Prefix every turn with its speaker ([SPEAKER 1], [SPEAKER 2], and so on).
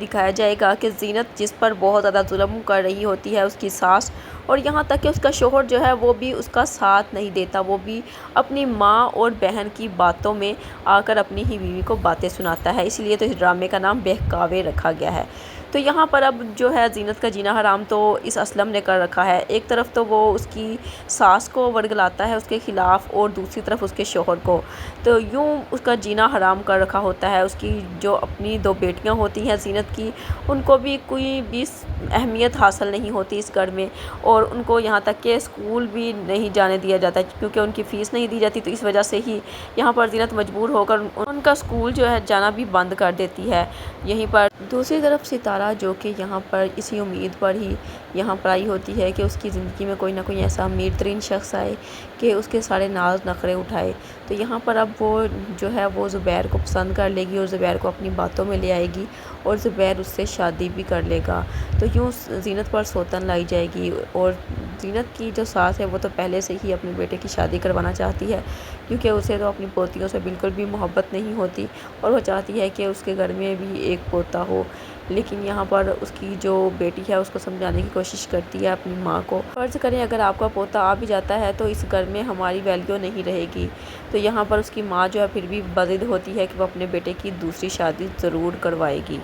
[SPEAKER 1] دکھایا جائے گا کہ زینت جس پر بہت زیادہ ظلم کر رہی ہوتی ہے اس کی ساس، اور یہاں تک کہ اس کا شوہر جو ہے وہ بھی اس کا ساتھ نہیں دیتا، وہ بھی اپنی ماں اور بہن کی باتوں میں آ کر اپنی ہی بیوی کو باتیں سناتا ہے۔ اس لیے تو اس ڈرامے کا نام بہکاوے رکھا گیا ہے۔ تو یہاں پر اب جو ہے زینت کا جینا حرام تو اس اسلم نے کر رکھا ہے۔ ایک طرف تو وہ اس کی ساس کو ورگلاتا ہے اس کے خلاف، اور دوسری طرف اس کے شوہر کو، تو یوں اس کا جینا حرام کر رکھا ہوتا ہے۔ اس کی جو اپنی دو بیٹیاں ہوتی ہیں زینت کی، ان کو بھی کوئی بھی اہمیت حاصل نہیں ہوتی اس گھر میں، اور ان کو یہاں تک کہ اسکول بھی نہیں جانے دیا جاتا کیونکہ ان کی فیس نہیں دی جاتی، تو اس وجہ سے ہی یہاں پر زینت مجبور ہو کر ان کا اسکول جو ہے جانا بھی بند کر دیتی ہے۔ یہیں پر دوسری طرف ستارہ جو کہ یہاں پر اسی امید پر ہی یہاں پر آئی ہوتی ہے کہ اس کی زندگی میں کوئی نہ کوئی ایسا امیر ترین شخص آئے کہ اس کے سارے ناز نخرے اٹھائے، تو یہاں پر اب وہ جو ہے وہ زبیر کو پسند کر لے گی اور زبیر کو اپنی باتوں میں لے آئے گی، اور زبیر اس سے شادی بھی کر لے گا۔ تو یوں زینت پر سوتن لائی جائے گی، اور زینت کی جو ساس ہے وہ تو پہلے سے ہی اپنے بیٹے کی شادی کروانا چاہتی ہے، کیونکہ اسے تو اپنی پوتیوں سے بالکل بھی محبت نہیں ہوتی، اور وہ چاہتی ہے کہ اس کے گھر میں بھی ایک پوتا ہو، لیکن یہاں پر اس کی جو بیٹی ہے اس کو سمجھانے کی کوشش کرتی ہے اپنی ماں کو۔ فرض کریں اگر آپ کا پوتا آ بھی جاتا ہے تو اس گھر میں ہماری ویلیو نہیں رہے گی، تو یہاں پر اس کی ماں جو ہے پھر بھی بضد ہوتی ہے کہ وہ اپنے بیٹے کی دوسری شادی ضرور کروائے گی۔